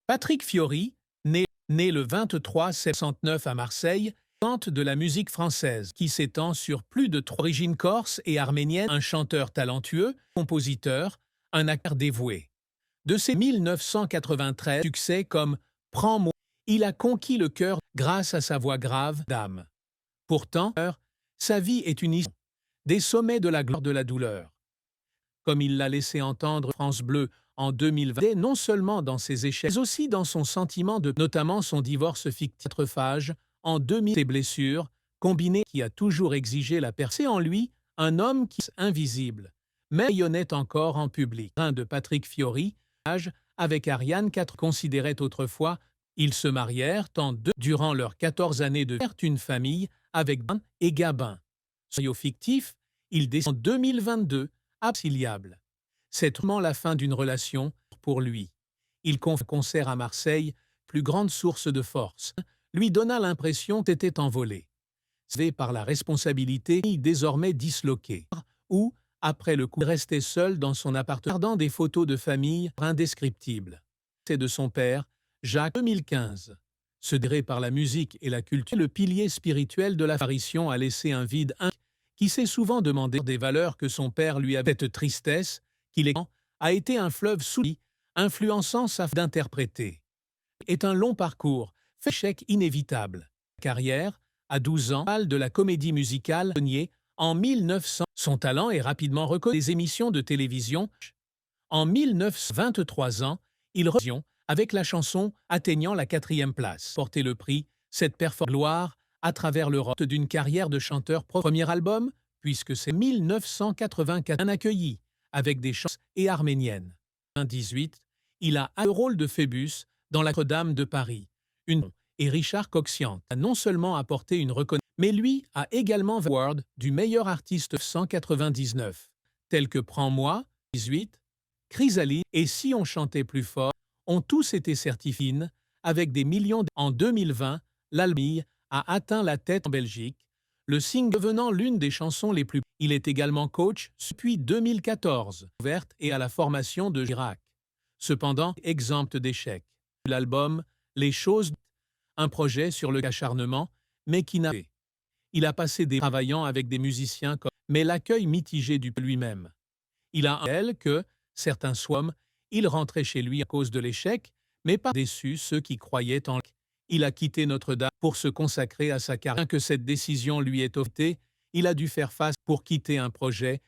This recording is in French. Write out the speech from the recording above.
Patrick Fiori, né le 23 septembre 69 à Marseille, chante de la musique française qui s'étend sur plus de 3 origines corse et arménienne, un chanteur talentueux, compositeur, un acteur dévoué. De ses 1993 succès comme Prends-moi, il a conquis le cœur grâce à sa voix grave d'âme. Pourtant, sa vie est une histoire des sommets de la gloire de la douleur. Comme il l'a laissé entendre France Bleu en 2020, non seulement dans ses échecs, mais aussi dans son sentiment de notamment son divorce fictif en 2000, ses blessures, combinées qui a toujours exigé la percée en lui, un homme qui est invisible, mais rayonnait encore en public. Un de Patrick Fiori, avec Ariane IV, considérait autrefois, ils se marièrent durant leurs 14 années de vie, une famille avec Dan et Gabin. Scénario fictif, il décide en 2022, absiliable. C'est vraiment la fin d'une relation pour lui. Il confie un concert à Marseille, plus grande source de force, lui donna l'impression d'être envolé. C'est par la responsabilité désormais disloquée, où, après le coup, il restait seul dans son appartement, regardant des photos de famille indescriptibles. C'est de son père, Jacques, 2015. Se déré par la musique et la culture, le pilier spirituel de l'apparition a laissé un vide qui s'est souvent demandé des valeurs que son père lui avait. Cette tristesse, qu'il a été un fleuve sous lui, influençant sa façon d'interpréter. Est un long parcours, fait échec inévitable. Carrière, à 12 ans, de la comédie musicale, en 1900, son talent est rapidement reconnu des émissions de télévision. En 1923 ans, il revient avec la chanson atteignant la 4e place. Porter le prix, cette performance gloire, à travers l'Europe d'une carrière de chanteur premier album, puisque c'est 1984 un accueilli, avec des chansons et arméniennes. En 1918, il a un rôle de Phébus dans la Notre-Dame de Paris. Et Richard Coxiant a non seulement apporté une reconnaissance, mais lui a également award du meilleur artiste 199, tels que Prends-moi, 18, Chrysalide et Si on chantait plus fort, ont tous été certifiés avec des millions En 2020, l'album a atteint la tête en Belgique, le single devenant l'une des chansons les plus. Il est également coach depuis 2014, ouverte et à la formation de Chirac. Cependant, exempt d'échecs. L'album Les choses, un projet sur le acharnement, mais qui n'a pas. Il a passé des travaillant avec des musiciens mais l'accueil mitigé du lui-même. Il a un tel que, certains soirs, il rentrait chez lui à cause de l'échec, mais pas déçu ceux qui croyaient en lui. Il a quitté Notre-Dame pour se consacrer à sa carrière. Bien que cette décision lui ait offert, il a dû faire face pour quitter un projet